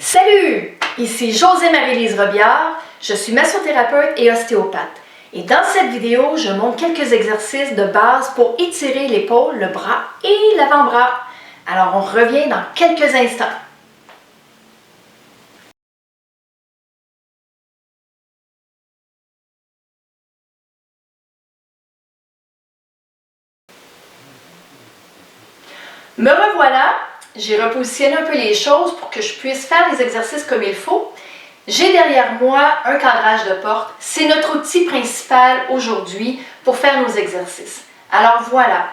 Salut! Ici Josée-Marie-Lise Robillard, je suis massothérapeute et ostéopathe. Et dans cette vidéo, je montre quelques exercices de base pour étirer l'épaule, le bras et l'avant-bras. Alors on revient dans quelques instants. Me revoilà, j'ai repositionné un peu les choses pour que je puisse faire les exercices comme il faut. J'ai derrière moi un cadrage de porte. C'est notre outil principal aujourd'hui pour faire nos exercices. Alors voilà,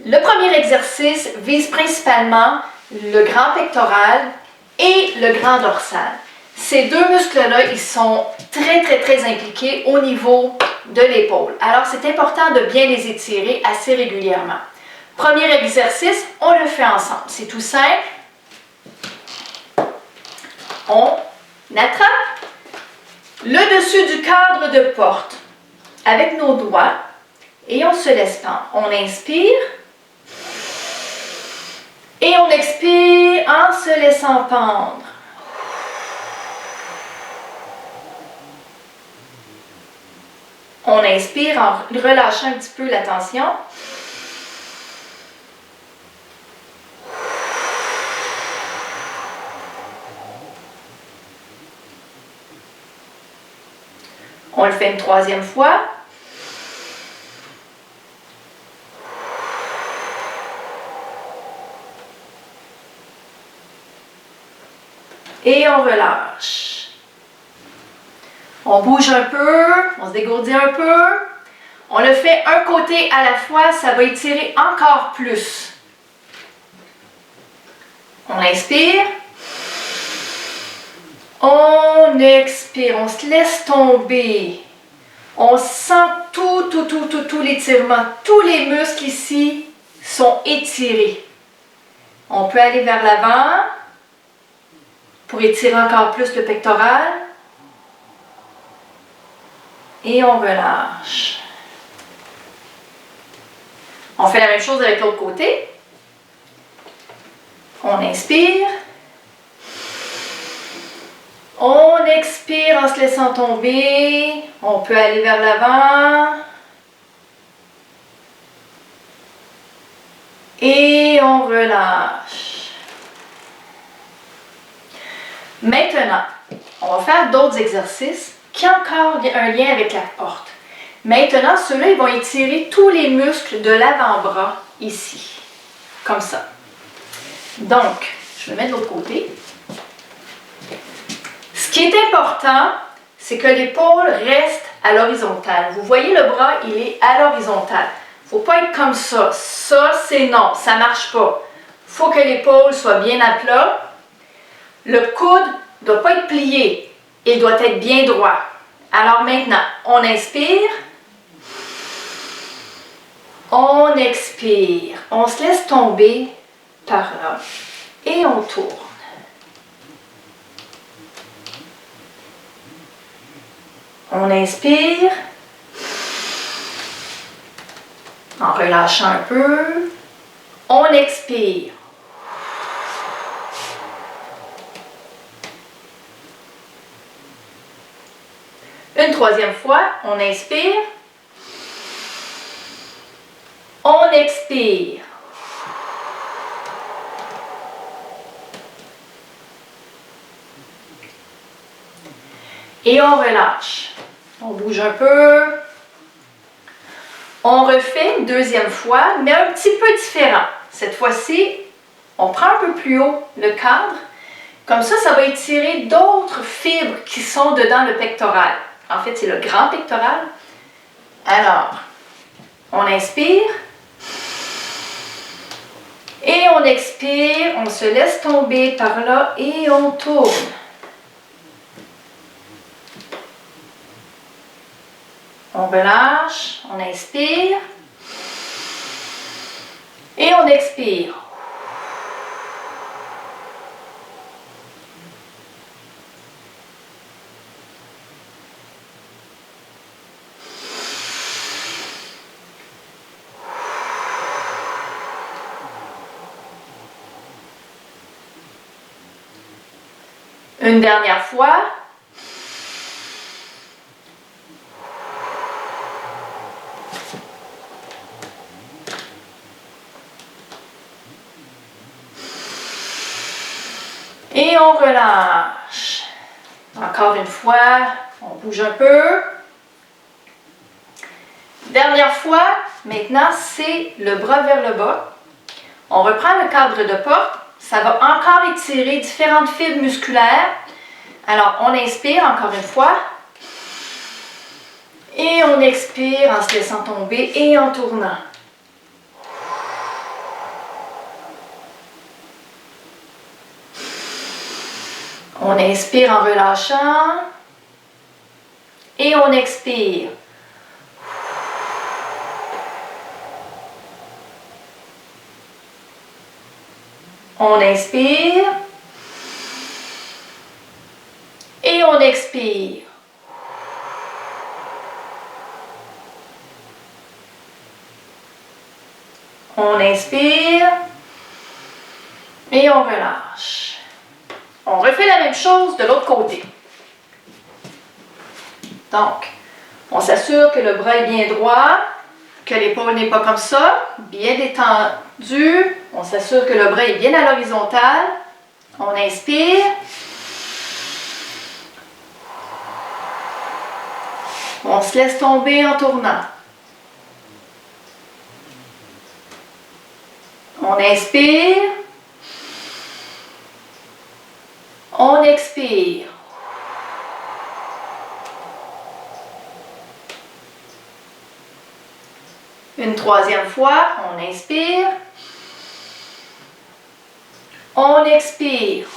le premier exercice vise principalement le grand pectoral et le grand dorsal. Ces deux muscles-là, ils sont très impliqués au niveau de l'épaule. Alors c'est important de bien les étirer assez régulièrement. Premier exercice, on le fait ensemble. C'est tout simple. On attrape le dessus du cadre de porte avec nos doigts et on se laisse pendre. On inspire et on expire en se laissant pendre. On inspire en relâchant un petit peu la tension. On le fait une troisième fois. Et on relâche. On bouge un peu, on se dégourdit un peu. On le fait un côté à la fois, ça va étirer encore plus. On inspire. On expire, on se laisse tomber. On sent tout l'étirement. Tous les muscles ici sont étirés. On peut aller vers l'avant pour étirer encore plus le pectoral. Et on relâche. On fait la même chose avec l'autre côté. On inspire. On expire en se laissant tomber. On peut aller vers l'avant. Et on relâche. Maintenant, on va faire d'autres exercices qui ont encore un lien avec la porte. Maintenant, ceux-là, ils vont étirer tous les muscles de l'avant-bras ici. Comme ça. Donc, je vais mettre de l'autre côté. Ce qui est important, c'est que l'épaule reste à l'horizontale. Vous voyez, le bras, il est à l'horizontale. Il ne faut pas être comme ça. Ça, c'est non, ça ne marche pas. Il faut que l'épaule soit bien à plat. Le coude ne doit pas être plié. Il doit être bien droit. Alors maintenant, on inspire. On expire. On se laisse tomber par là. Et on tourne. On inspire, en relâchant un peu. On expire. Une troisième fois, on inspire. On expire. Et on relâche. On bouge un peu. On refait une deuxième fois, mais un petit peu différent. Cette fois-ci, on prend un peu plus haut le cadre. Comme ça va étirer d'autres fibres qui sont dedans le pectoral. En fait, c'est le grand pectoral. Alors, on inspire. Et on expire. On se laisse tomber par là et on tourne. On relâche, on inspire et on expire. Une dernière fois. Et on relâche. Encore une fois, on bouge un peu. Dernière fois, maintenant c'est le bras vers le bas. On reprend le cadre de porte. Ça va encore étirer différentes fibres musculaires. Alors, on inspire encore une fois. Et on expire en se laissant tomber et en tournant. On inspire en relâchant. Et on expire. On inspire. Et on expire. On inspire. Et on relâche. On refait la même chose de l'autre côté. Donc, on s'assure que le bras est bien droit, que l'épaule n'est pas comme ça, bien détendue. On s'assure que le bras est bien à l'horizontale. On inspire. On se laisse tomber en tournant. On inspire. On expire. Une troisième fois, on inspire. On expire.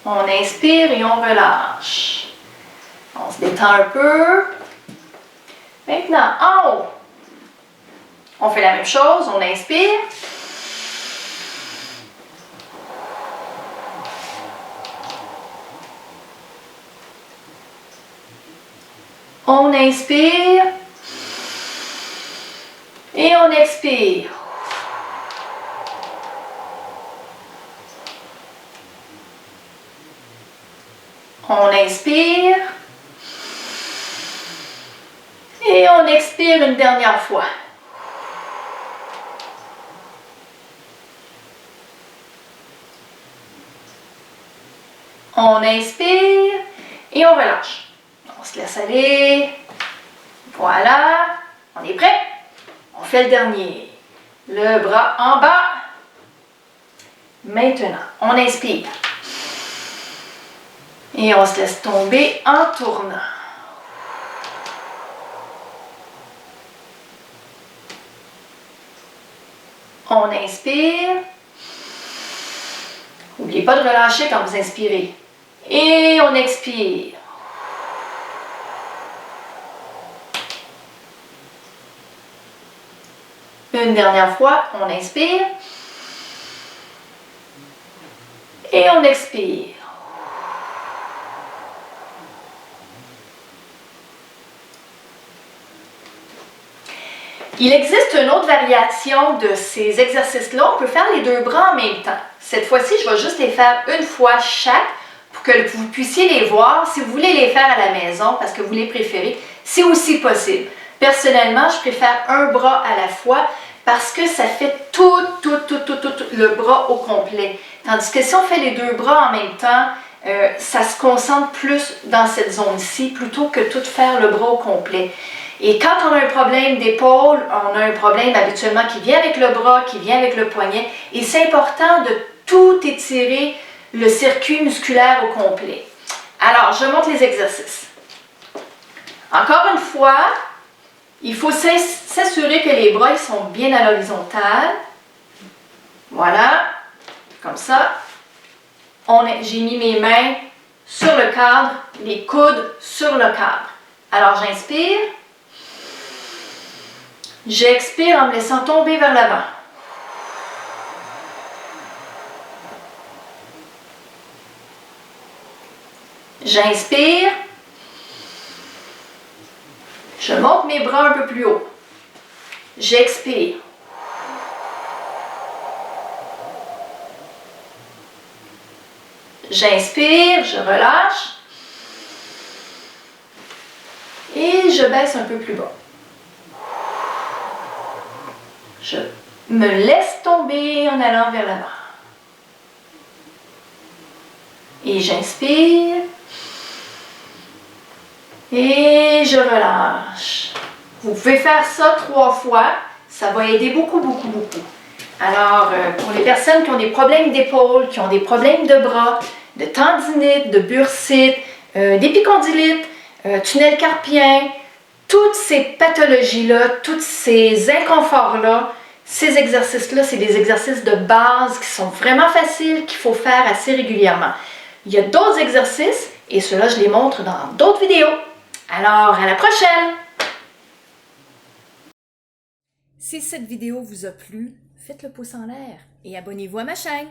On inspire et on relâche. On se détend un peu. Maintenant, en haut, on fait la même chose. On inspire. On inspire. Et on expire. On inspire. Et on expire une dernière fois. On inspire et on relâche. On se laisse aller. Voilà. On est prêt? On fait le dernier. Le bras en bas. Maintenant, on inspire. Et on se laisse tomber en tournant. On inspire. N'oubliez pas de relâcher quand vous inspirez. Et on expire. Une dernière fois, on inspire. Et on expire. Il existe une autre variation de ces exercices-là. On peut faire les deux bras en même temps. Cette fois-ci, je vais juste les faire une fois chaque pour que vous puissiez les voir. Si vous voulez les faire à la maison parce que vous les préférez, c'est aussi possible. Personnellement, je préfère un bras à la fois parce que ça fait tout le bras au complet. Tandis que si on fait les deux bras en même temps, ça se concentre plus dans cette zone-ci plutôt que tout faire le bras au complet. Et quand on a un problème d'épaule, on a un problème habituellement qui vient avec le bras, qui vient avec le poignet. Et c'est important de tout étirer le circuit musculaire au complet. Alors, je montre les exercices. Encore une fois, il faut s'assurer que les bras ils sont bien à l'horizontale. Voilà, comme ça. J'ai mis mes mains sur le cadre, les coudes sur le cadre. Alors, j'inspire. J'expire en me laissant tomber vers l'avant. J'inspire. Je monte mes bras un peu plus haut. J'expire. J'inspire, je relâche. Et je baisse un peu plus bas. Je me laisse tomber en allant vers l'avant. Et j'inspire. Et je relâche. Vous pouvez faire ça 3 fois. Ça va aider beaucoup. Alors, pour les personnes qui ont des problèmes d'épaule, qui ont des problèmes de bras, de tendinite, de bursite, d'épicondylite, tunnel carpien, toutes ces pathologies-là, tous ces inconforts-là, ces exercices-là, c'est des exercices de base qui sont vraiment faciles, qu'il faut faire assez régulièrement. Il y a d'autres exercices, et ceux-là, je les montre dans d'autres vidéos. Alors, à la prochaine! Si cette vidéo vous a plu, faites le pouce en l'air et abonnez-vous à ma chaîne.